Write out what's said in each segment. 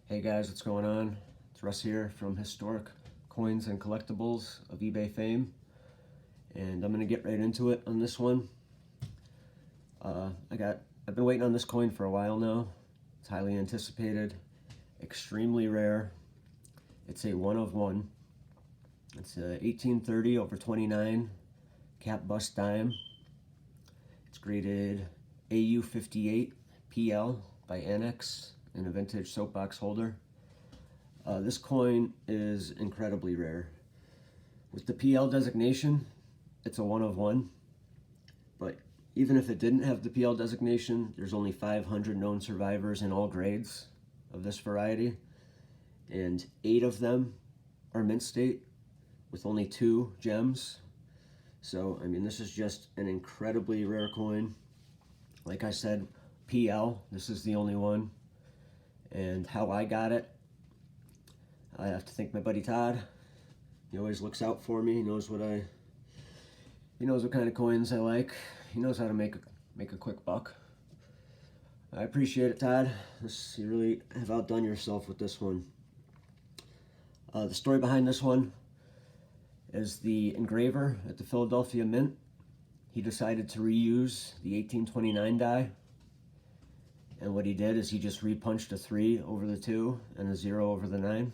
Hey guys, what's going on? It's Russ here from Historic Coins and Collectibles of eBay fame, and I'm gonna get right into it on this one. I've been waiting on this coin for a while now. It's highly anticipated, extremely rare. It's a 1 of 1. It's a 1830/29 cap bust dime. It's graded AU58PL by Annex and a vintage soapbox holder. This coin is incredibly rare. With the PL designation, it's a 1 of 1. But even if it didn't have the PL designation, there's only 500 known survivors in all grades of this variety. And 8 of them are mint state with only 2 gems. So, I mean, this is just an incredibly rare coin. Like I said, PL, this is the only one. And how I got it, I have to thank my buddy Todd. He always looks out for me. He knows what kind of coins I like. He knows how to make a quick buck. I appreciate it, Todd. You really have outdone yourself with this one. The story behind this one is the engraver at the Philadelphia Mint. He decided to reuse the 1829 die. And what he did is he just repunched a 3 over the 2 and a 0 over the 9.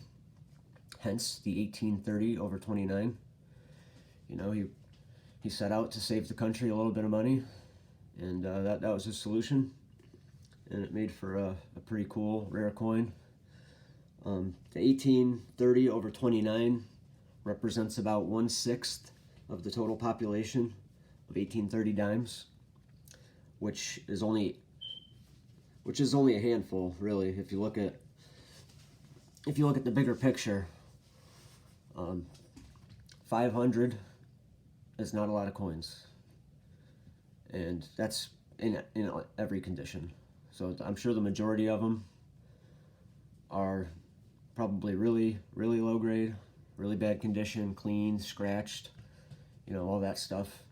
Hence the 1830/29. You know, he set out to save the country a little bit of money, and that was his solution. And it made for a pretty cool, rare coin. The 1830/29 represents about 1/6 of the total population of 1830 dimes, which is only a handful, really. If you look at the bigger picture, 500 is not a lot of coins, and that's in every condition. So I'm sure the majority of them are probably really low grade, really bad condition, clean, scratched, you know, all that stuff.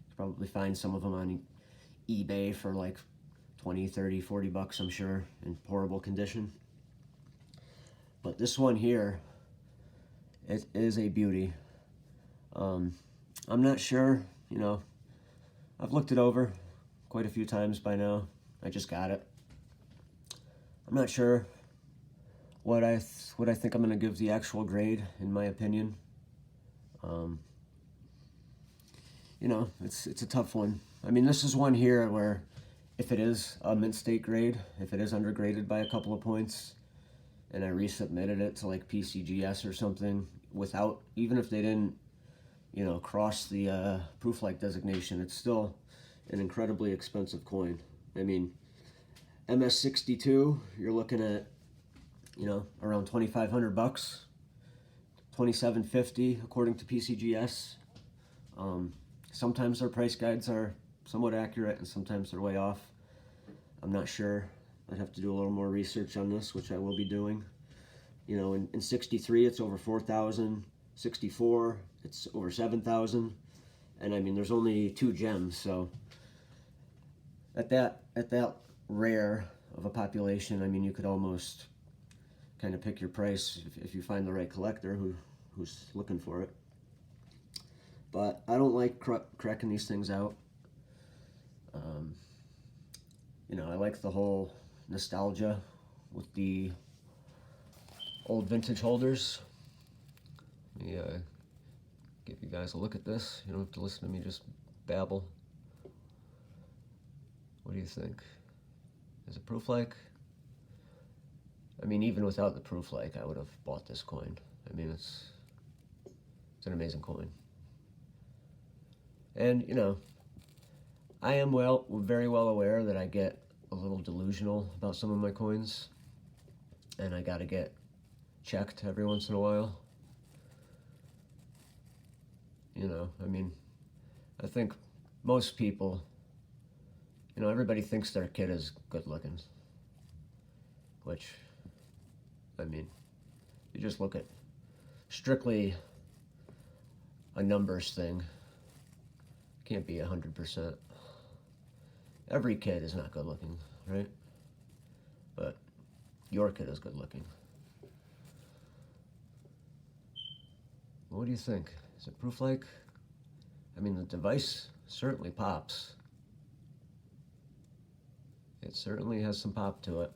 You probably find some of them on eBay for like 20, 30, 40 bucks, I'm sure, in horrible condition. But this one here, it is a beauty. I'm not sure, you know, I've looked it over quite a few times by now. I just got it. I'm not sure what I think I'm going to give the actual grade, in my opinion. You know, it's a tough one. I mean, this is one here where if it is a mint state grade, if it is undergraded by a couple of points, and I resubmitted it to like PCGS or something, without, even if they didn't, you know, cross the proof-like designation, it's still an incredibly expensive coin. I mean, MS62, you're looking at, you know, around 2,500 bucks, 2,750 according to PCGS. Sometimes their price guides are somewhat accurate, and sometimes they're way off. I'm not sure. I'd have to do a little more research on this, which I will be doing. You know, in 63, it's over 4,000. 64, it's over 7,000. And I mean, there's only 2 gems, so at that rare of a population, I mean, you could almost kind of pick your price if you find the right collector who's looking for it. But I don't like cracking these things out. You know, I like the whole nostalgia with the old vintage holders. Let me give you guys a look at this. You don't have to listen to me just babble. What do you think? Is it proof-like? I mean, even without the proof-like, I would have bought this coin. I mean, it's an amazing coin. And, you know, I am very well aware that I get a little delusional about some of my coins, and I gotta get checked every once in a while. You know, I mean, I think most people, you know, everybody thinks their kid is good looking, which, I mean, you just look at strictly a numbers thing. Can't be 100%. Every kid is not good looking, right? But your kid is good looking. What do you think? Is it proof-like? I mean, the device certainly pops. It certainly has some pop to it.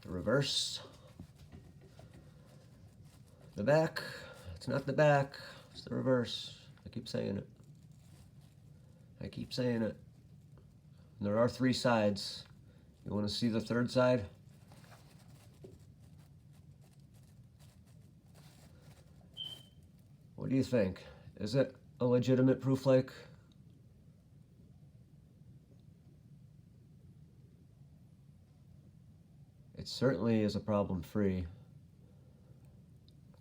The reverse. The back. It's not the back. It's the reverse. I keep saying it. I keep saying it. And there are 3 sides. You want to see the 3rd side? What do you think? Is it a legitimate proof-like? It certainly is a problem-free,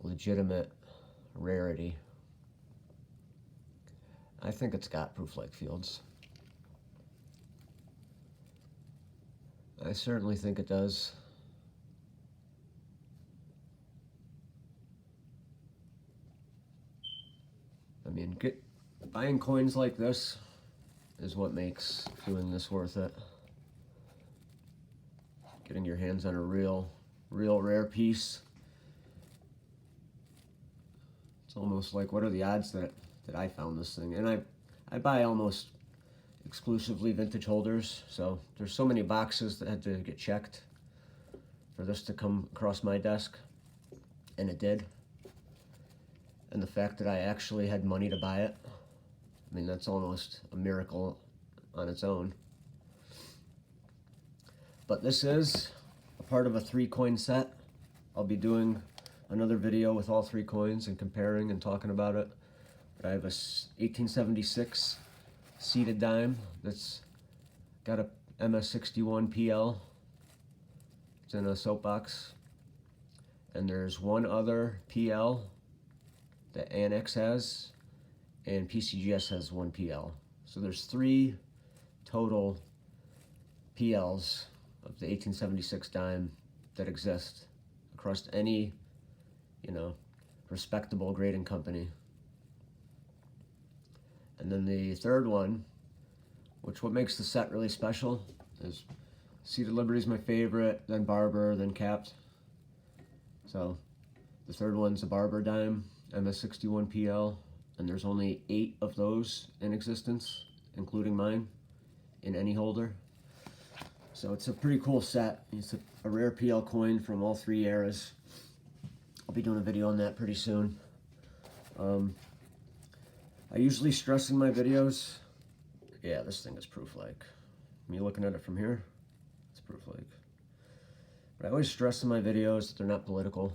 legitimate rarity. I think it's got proof-like fields. I certainly think it does. I mean, buying coins like this is what makes doing this worth it. Getting your hands on a real rare piece. It's almost like, what are the odds that I found this thing? And I buy almost exclusively vintage holders, so there's so many boxes that had to get checked for this to come across my desk, and it did. And the fact that I actually had money to buy it, I mean, that's almost a miracle on its own. But this is a part of a 3-coin set. I'll be doing another video with all 3 coins and comparing and talking about it. But I have a 1876 seated dime that's got a MS61PL. It's in a soapbox. And there's one other PL that Annex has, and PCGS has 1 PL. So there's 3 total PLs of the 1876 dime that exist across any, respectable grading company. And then the 3rd one, which what makes the set really special, is Seated Liberty is my favorite, then Barber, then Capped. So the 3rd one's a Barber dime, MS61PL, and there's only 8 of those in existence, including mine, in any holder. So it's a pretty cool set. It's a rare PL coin from all 3 eras. I'll be doing a video on that pretty soon. I usually stress in my videos, yeah, this thing is proof-like. Me looking at it from here, it's proof-like. But I always stress in my videos that they're not political.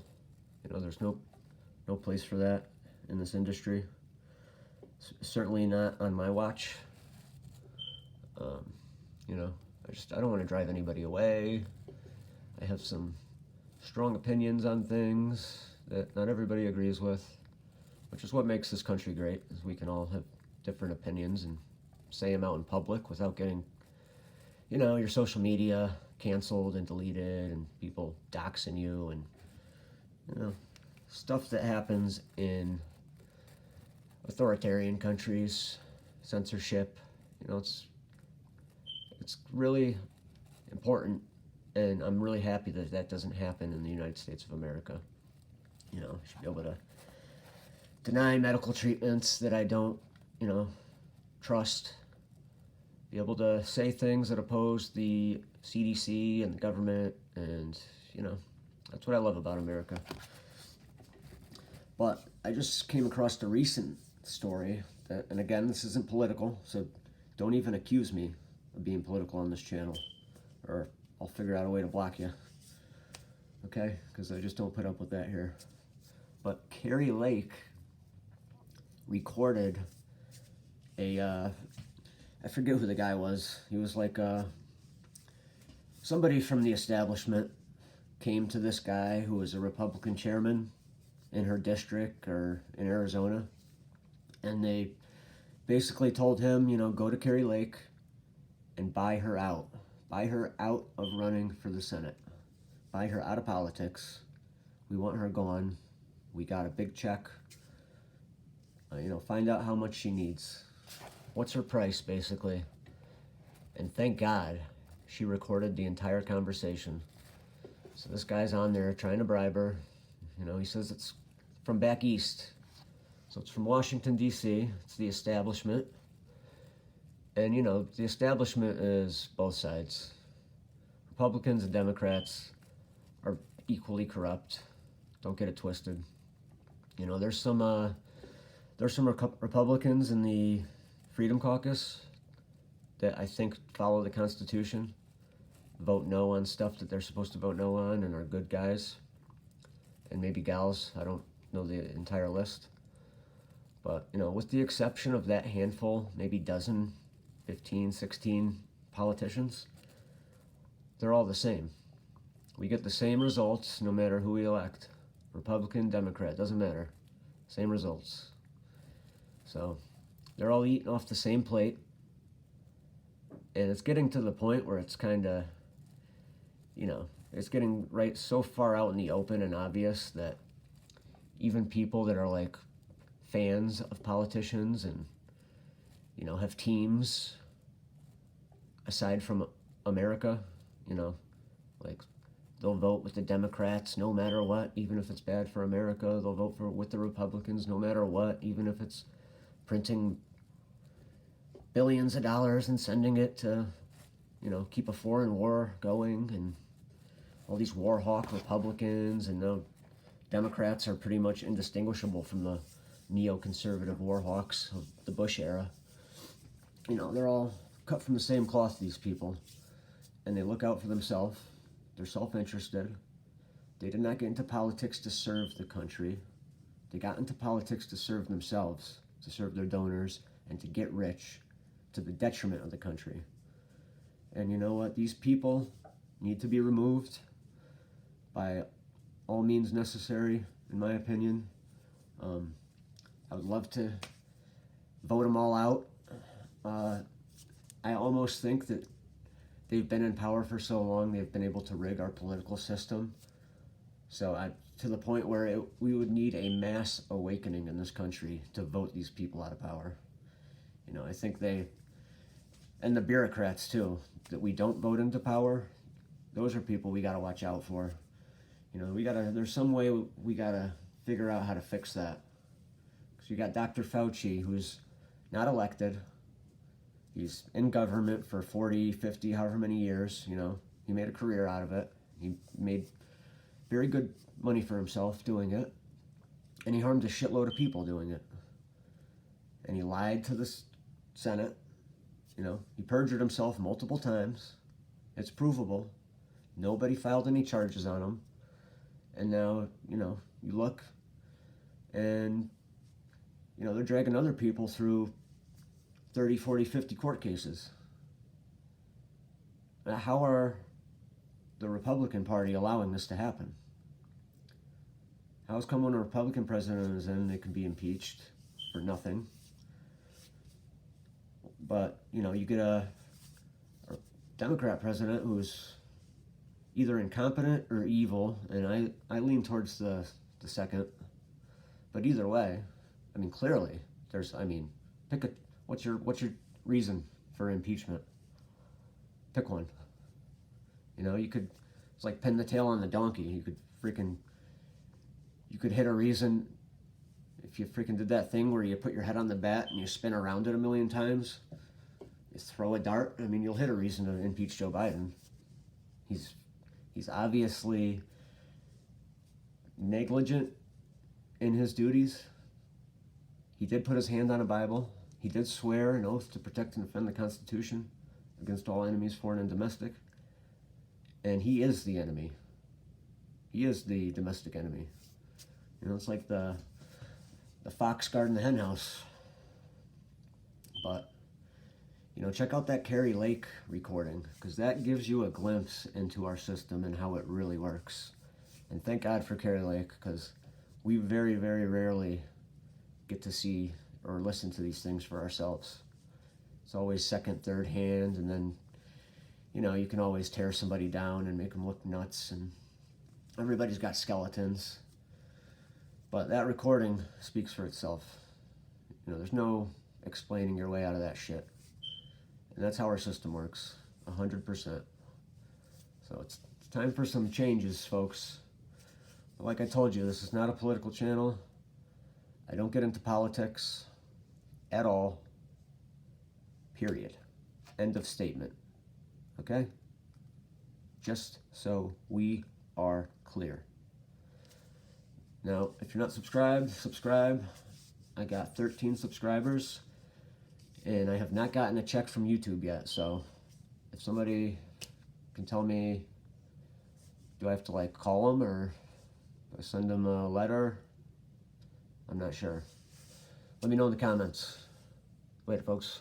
There's no place for that in this industry. Certainly not on my watch. I don't want to drive anybody away. I have some strong opinions on things that not everybody agrees with, which is what makes this country great, is we can all have different opinions and say them out in public without getting, your social media canceled and deleted and people doxing you and, stuff that happens in authoritarian countries, censorship. It's really important, and I'm really happy that that doesn't happen in the United States of America. You should be able to deny medical treatments that I don't, trust. Be able to say things that oppose the CDC and the government, and, that's what I love about America. But I just came across a recent story, and again, this isn't political, so don't even accuse me of being political on this channel, or I'll figure out a way to block you, okay? Because I just don't put up with that here. But Carrie Lake recorded I forget who the guy was. He was like somebody from the establishment came to this guy who was a Republican chairman in her district or in Arizona, and they basically told him, go to Carrie Lake and buy her out of running for the Senate, buy her out of politics. We want her gone. We got a big check. Find out how much she needs. What's her price, basically? And thank God she recorded the entire conversation. So this guy's on there trying to bribe her. He says it's from back east. So it's from Washington, D.C. It's the establishment. And, you know, the establishment is both sides. Republicans and Democrats are equally corrupt. Don't get it twisted. You know, there's some Republicans in the Freedom Caucus that I think follow the Constitution, vote no on stuff that they're supposed to vote no on, and are good guys. And maybe gals. I don't know the entire list. But, you know, with the exception of that handful, maybe dozen, 15, 16 politicians, they're all the same. We get the same results no matter who we elect. Republican, Democrat, doesn't matter. Same results. So they're all eating off the same plate. And it's getting to the point where it's kind of, you know, it's getting right so far out in the open and obvious that even people that are like fans of politicians and, you know, have teams aside from America, you know, like they'll vote with the Democrats no matter what, even if it's bad for America. They'll vote with the Republicans no matter what, even if it's printing billions of dollars and sending it to, you know, keep a foreign war going, and all these war hawk Republicans, and now Democrats are pretty much indistinguishable from the neoconservative war hawks of the Bush era. You know, they're all cut from the same cloth, these people, and they look out for themselves. They're self-interested. They did not get into politics to serve the country. They got into politics to serve themselves, to serve their donors, and to get rich to the detriment of the country. And you know what? These people need to be removed by all means necessary, in my opinion. I would love to vote them all out. I almost think that they've been in power for so long, they've been able to rig our political system. So to the point where we would need a mass awakening in this country to vote these people out of power. You know, I think and the bureaucrats too, that we don't vote into power, those are people we gotta watch out for. You know, there's some way we gotta figure out how to fix that. Because you got Dr. Fauci, who's not elected. He's in government for 40, 50, however many years, you know. He made a career out of it. He made very good money for himself doing it. And he harmed a shitload of people doing it. And he lied to the Senate. You know, he perjured himself multiple times. It's provable. Nobody filed any charges on him. And now, you know, you look and, you know, they're dragging other people through 30, 40, 50 court cases. Now, how are the Republican Party allowing this to happen? How's come when a Republican president is in, they can be impeached for nothing? But, you know, you get a Democrat president who's either incompetent or evil, and I lean towards the second. But either way, I mean, clearly, what's your reason for impeachment? Pick one. You know, it's like pin the tail on the donkey. You could hit a reason if you freaking did that thing where you put your head on the bat and you spin around it a million times. You throw a dart. I mean, you'll hit a reason to impeach Joe Biden. He's obviously negligent in his duties. He did put his hand on a Bible. He did swear an oath to protect and defend the Constitution against all enemies, foreign and domestic. And he is the enemy. He is the domestic enemy. You know, it's like the fox guarding the hen house. But, you know, check out that Carrie Lake recording, because that gives you a glimpse into our system and how it really works. And thank God for Carrie Lake, because we very, very rarely get to see or listen to these things for ourselves. It's always second, third hand, and then, you know, you can always tear somebody down and make them look nuts, and everybody's got skeletons. But that recording speaks for itself. You know, there's no explaining your way out of that shit. And that's how our system works, 100%. So it's time for some changes, folks. Like I told you, this is not a political channel. I don't get into politics at all, period. End of statement. Okay? Just so we are clear. Now, if you're not subscribed, subscribe. I got 13 subscribers, and I have not gotten a check from YouTube yet, so if somebody can tell me, do I have to like call them or do I send them a letter? I'm not sure. Let me know in the comments. Later, folks.